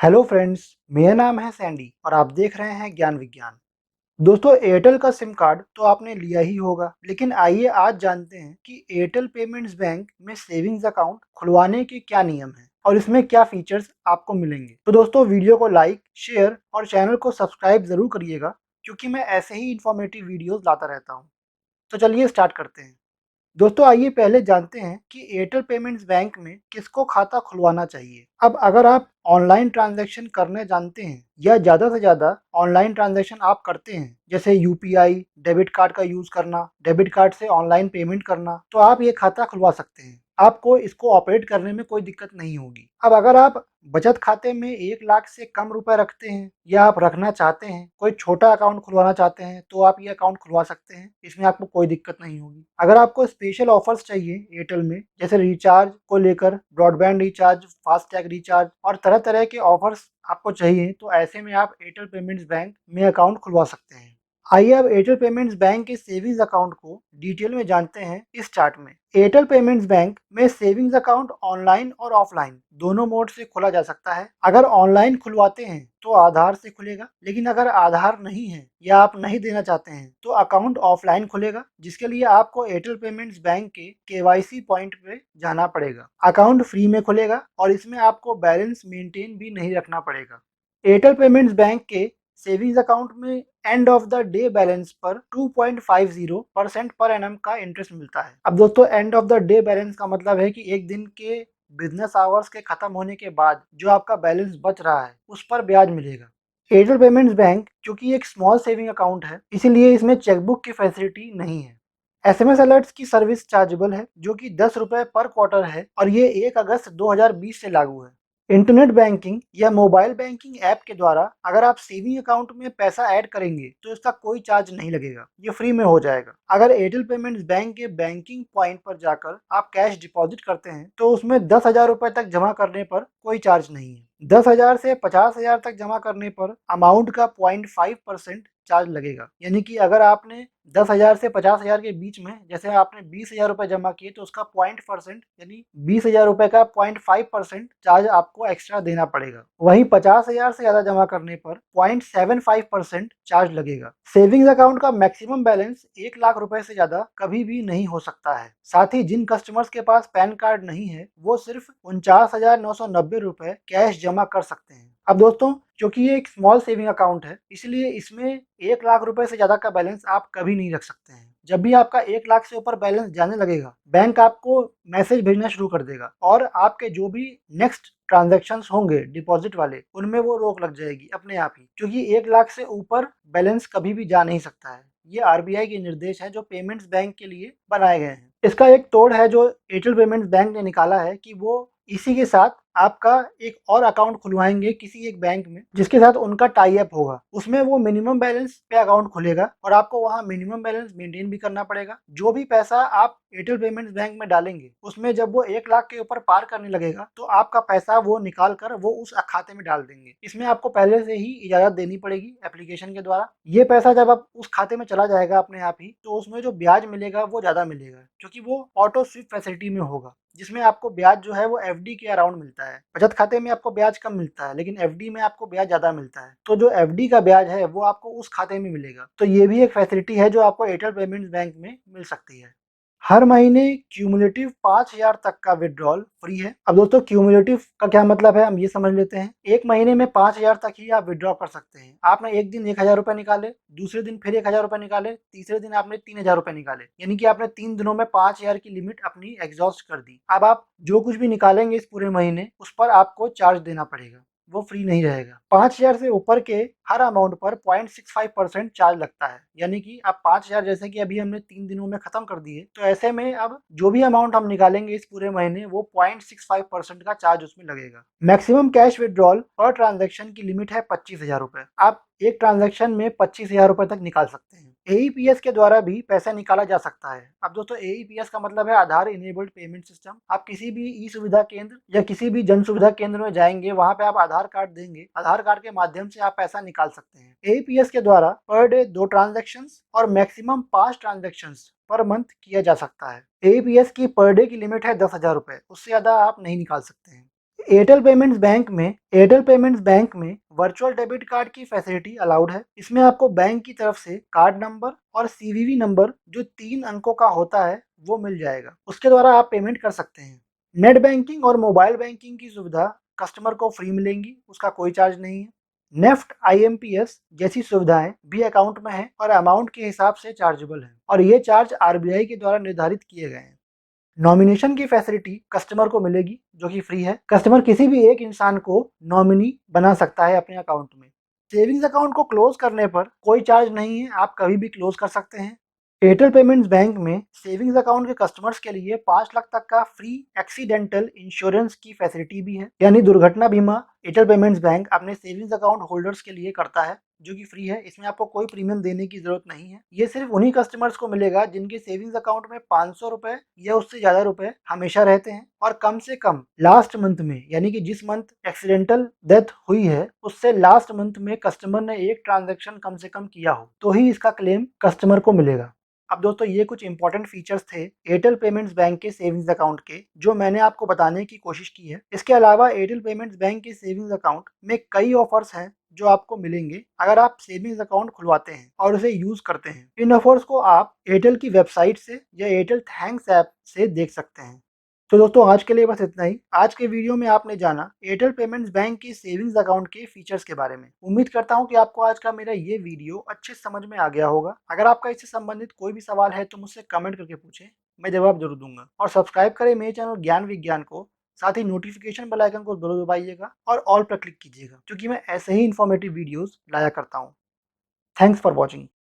Hello friends, मेरा नाम है सैंडी और आप देख रहे हैं ज्ञान विज्ञान। दोस्तों, एयरटेल का सिम कार्ड तो आपने लिया ही होगा, लेकिन आइए आज जानते हैं कि एयरटेल पेमेंट्स बैंक में सेविंग्स अकाउंट खुलवाने के क्या नियम हैं और इसमें क्या फीचर्स आपको मिलेंगे। तो दोस्तों, वीडियो को लाइक, शेयर और चैनल को सब्सक्राइब जरूर करिएगा, क्योंकि मैं ऐसे ही इंफॉर्मेटिव वीडियोस लाता रहता हूँ। तो चलिए स्टार्ट करते हैं। दोस्तों, आइए पहले जानते हैं कि एयरटेल पेमेंट्स बैंक में किसको खाता खुलवाना चाहिए। अब अगर आप ऑनलाइन ट्रांजैक्शन करने जानते हैं या ज़्यादा से ज़्यादा ऑनलाइन ट्रांजैक्शन आप करते हैं, जैसे यूपीआई, डेबिट कार्ड का यूज़ करना, डेबिट कार्ड से ऑनलाइन पेमेंट करना, तो आप ये खाता खुलवा सकते हैं। आपको इसको ऑपरेट करने में कोई दिक्कत नहीं होगी। अब अगर आप बचत खाते में 1 लाख से कम रुपए रखते हैं या आप रखना चाहते हैं, कोई छोटा अकाउंट खुलवाना चाहते हैं, तो आप ये अकाउंट खुलवा सकते हैं। इसमें आपको कोई दिक्कत नहीं होगी। अगर आपको स्पेशल ऑफर्स चाहिए एयरटेल में, जैसे रिचार्ज को लेकर, ब्रॉडबैंड रिचार्ज, फास्टैग रिचार्ज और तरह तरह के ऑफर्स आपको चाहिए, तो ऐसे में आप एयरटेल पेमेंट्स बैंक में अकाउंट खुलवा सकते हैं। आइए अब एयरटेल पेमेंट्स बैंक के सेविंग्स अकाउंट को डिटेल में जानते हैं इस चार्ट में। एयरटेल पेमेंट्स बैंक में सेविंग्स अकाउंट ऑनलाइन और ऑफलाइन दोनों मोड से खोला जा सकता है। अगर ऑनलाइन खुलवाते हैं तो आधार से खुलेगा, लेकिन अगर आधार नहीं है या आप नहीं देना चाहते हैं तो अकाउंट ऑफलाइन खुलेगा, जिसके लिए आपको एयरटेल पेमेंट्स बैंक के केवाईसी पॉइंट पे जाना पड़ेगा। अकाउंट फ्री में खुलेगा और इसमें आपको बैलेंस मेंटेन भी नहीं रखना पड़ेगा। एयरटेल पेमेंट्स बैंक के सेविंग्स अकाउंट में end of the day balance पर 2.50% पर एनम का इंटरेस्ट मिलता है। अब दोस्तों, end of the day balance का मतलब है कि एक दिन के बिजनेस आवर्स के खत्म होने के बाद जो आपका बैलेंस बच रहा है उस पर ब्याज मिलेगा। एयरटेल पेमेंट्स बैंक चूंकि एक स्मॉल सेविंग अकाउंट है, इसीलिए इसमें चेकबुक की फैसिलिटी नहीं है। एसएमएस अलर्ट्स की सर्विस चार्जेबल है, जो कि 10 रुपए पर क्वार्टर है और ये 1 अगस्त 2020 से लागू है। इंटरनेट बैंकिंग या मोबाइल बैंकिंग ऐप के द्वारा अगर आप सेविंग अकाउंट में पैसा ऐड करेंगे तो इसका कोई चार्ज नहीं लगेगा, ये फ्री में हो जाएगा। अगर एयरटेल पेमेंट्स बैंक के बैंकिंग पॉइंट पर जाकर आप कैश डिपॉजिट करते हैं तो उसमें 10,000 रुपए तक जमा करने पर कोई चार्ज नहीं है। 10,000 से 50,000 तक जमा करने पर अमाउंट का 0.5% चार्ज लगेगा। यानी कि अगर आपने 10,000 से 50,000 के बीच में, जैसे आपने 20,000 रुपए जमा किए, तो उसका 0.5% यानी 20,000 रुपए का 0.5% चार्ज आपको एक्स्ट्रा देना पड़ेगा। वहीं 50,000 से ज्यादा जमा करने पर 0.75% चार्ज लगेगा। सेविंग्स अकाउंट का मैक्सिमम बैलेंस 1 लाख रुपए से ज्यादा कभी भी नहीं हो सकता है। साथ ही जिन कस्टमर्स के पास पैन कार्ड नहीं है वो सिर्फ 49,990 रुपए कैश जमा कर सकते हैं। अब दोस्तों, क्योंकि ये एक स्मॉल सेविंग अकाउंट है, इसलिए इसमें 1 लाख रुपए से ज्यादा का बैलेंस आप कभी नहीं रख सकते हैं। जब भी आपका 1 लाख से ऊपर बैलेंस जाने लगेगा, बैंक आपको मैसेज भेजना शुरू कर देगा और आपके जो भी नेक्स्ट ट्रांजेक्शन्स होंगे डिपॉजिट वाले, उनमें वो रोक लग जाएगी अपने आप ही, क्योंकि 1 लाख से ऊपर बैलेंस कभी भी जा नहीं सकता है। ये आरबीआई के निर्देश हैं जो पेमेंट्स बैंक के लिए बनाए गए हैं। इसका एक तोड़ है जो एयरटेल पेमेंट्स बैंक ने निकाला है कि वो इसी के साथ आपका एक और अकाउंट खुलवाएंगे किसी एक बैंक में, जिसके साथ उनका टाई अप होगा। उसमें वो मिनिमम बैलेंस पे अकाउंट खुलेगा और आपको वहां मिनिमम बैलेंस मेंटेन भी करना पड़ेगा। जो भी पैसा आप एयरटेल पेमेंट्स बैंक में डालेंगे, उसमें जब वो 1 लाख के ऊपर पार करने लगेगा तो आपका पैसा वो निकाल कर वो उस खाते में डाल देंगे। इसमें आपको पहले से ही इजाजत देनी पड़ेगी एप्लीकेशन के द्वारा। ये पैसा जब आप उस खाते में चला जाएगा अपने आप ही, तो उसमें जो ब्याज मिलेगा वो ज्यादा मिलेगा, क्योंकि वो ऑटो स्विप फैसिलिटी में होगा, जिसमें आपको ब्याज जो है वो एफडी के अराउंड मिलता है। बचत खाते में आपको ब्याज कम मिलता है, लेकिन एफडी में आपको ब्याज ज्यादा मिलता है। तो जो एफडी का ब्याज है वो आपको उस खाते में मिलेगा। तो ये भी एक फैसिलिटी है जो आपको एयरटेल पेमेंट्स बैंक में मिल सकती है। हर महीने क्यूमुलेटिव 5,000 तक का विड्रॉल फ्री है। अब दोस्तों, क्यूमुलेटिव का क्या मतलब है, हम ये समझ लेते हैं। एक महीने में 5,000 तक ही आप विड्रॉ कर सकते हैं। आपने एक दिन 1,000 रुपए निकाले, दूसरे दिन फिर 1,000 रुपए निकाले, तीसरे दिन आपने 3,000 रुपए निकाले, यानी कि आपने 3 दिनों में 5,000 की लिमिट अपनी एग्जॉस्ट कर दी। अब आप जो कुछ भी निकालेंगे इस पूरे महीने, उस पर आपको चार्ज देना पड़ेगा, वो फ्री नहीं रहेगा। 5,000 से ऊपर के हर अमाउंट पर 0.65% चार्ज लगता है। यानी कि अब 5,000 जैसे कि अभी हमने 3 दिनों में खत्म कर दिए, तो ऐसे में अब जो भी अमाउंट हम निकालेंगे इस पूरे महीने, वो 0.65% का चार्ज उसमें लगेगा। Maximum cash withdrawal per transaction की लिमिट है 25,000 रुपए। आप एक ट्रांजेक्शन में 25,000 रुपए तक निकाल सकते हैं। एईपीएस के द्वारा भी पैसा निकाला जा सकता है। अब दोस्तों, एईपीएस का मतलब है आधार इनेबल्ड पेमेंट सिस्टम। आप किसी भी ई सुविधा केंद्र या किसी भी जन सुविधा केंद्र में जाएंगे, वहां पे आप आधार कार्ड देंगे, आधार कार्ड के माध्यम से आप पैसा निकाल सकते हैं। एईपीएस के द्वारा पर डे 2 ट्रांजेक्शन्स और मैक्सिमम 5 ट्रांजेक्शन्स पर मंथ किया जा सकता है। एईपीएस की पर डे की लिमिट है 10,000 रुपए, उससे ज्यादा आप नहीं निकाल सकते हैं। एयरटेल पेमेंट्स बैंक में वर्चुअल डेबिट कार्ड की फैसिलिटी अलाउड है। इसमें आपको बैंक की तरफ से कार्ड नंबर और सीवीवी नंबर जो 3 अंकों का होता है वो मिल जाएगा। उसके द्वारा आप पेमेंट कर सकते हैं। नेट बैंकिंग और मोबाइल बैंकिंग की सुविधा कस्टमर को फ्री मिलेंगी, उसका कोई चार्ज नहीं है। नेफ्ट आईएमपीएस जैसी सुविधाएं भी अकाउंट में है और अमाउंट के हिसाब से चार्जेबल है और ये चार्ज आरबीआई के द्वारा निर्धारित किए गए हैं। नॉमिनेशन की फैसिलिटी कस्टमर को मिलेगी जो कि फ्री है। कस्टमर किसी भी एक इंसान को नॉमिनी बना सकता है अपने अकाउंट में। सेविंग्स अकाउंट को क्लोज करने पर कोई चार्ज नहीं है, आप कभी भी क्लोज कर सकते हैं। एयरटेल पेमेंट्स बैंक में सेविंग्स अकाउंट के कस्टमर्स के लिए 5 लाख तक का फ्री एक्सीडेंटल इंश्योरेंस की फैसिलिटी भी है, यानी दुर्घटना बीमा एयरटेल पेमेंट्स बैंक अपने सेविंग्स अकाउंट होल्डर्स के लिए करता है जो कि फ्री है। इसमें आपको कोई प्रीमियम देने की जरूरत नहीं है। ये सिर्फ उन्हीं कस्टमर्स को मिलेगा जिनके सेविंग्स अकाउंट में 500 रुपए या उससे ज्यादा रुपए हमेशा रहते हैं और कम से कम लास्ट मंथ में, यानी कि जिस मंथ एक्सीडेंटल डेथ हुई है उससे लास्ट मंथ में कस्टमर ने एक ट्रांजेक्शन कम से कम किया हो तो ही इसका क्लेम कस्टमर को मिलेगा। अब दोस्तों ये कुछ इंपॉर्टेंट फीचर्स थे एयरटेल पेमेंट्स बैंक के सेविंग्स अकाउंट के जो मैंने आपको बताने की कोशिश की है। इसके अलावा एयरटेल पेमेंट्स बैंक के सेविंग्स अकाउंट में कई ऑफर्स हैं जो आपको मिलेंगे अगर आप सेविंग्स अकाउंट खुलवाते हैं और उसे यूज करते हैं। इन ऑफर्स को आप एयरटेल की वेबसाइट से या एयरटेल थैंक्स ऐप से देख सकते हैं। तो दोस्तों आज के लिए बस इतना ही। आज के वीडियो में आपने जाना एयरटेल पेमेंट्स बैंक के सेविंग्स अकाउंट के फीचर्स के बारे में। उम्मीद करता हूं कि आपको आज का मेरा ये वीडियो अच्छे समझ में आ गया होगा। अगर आपका इससे संबंधित कोई भी सवाल है तो मुझसे कमेंट करके पूछें, मैं जवाब जरूर दूंगा। और सब्सक्राइब करें मेरे चैनल ज्ञान विज्ञान को, साथ ही नोटिफिकेशन बेल आइकन को जरूर दबाइएगा और ऑल पर क्लिक कीजिएगा क्योंकि मैं ऐसे ही इन्फॉर्मेटिव वीडियोस लाया करता हूँ। Thanks for watching.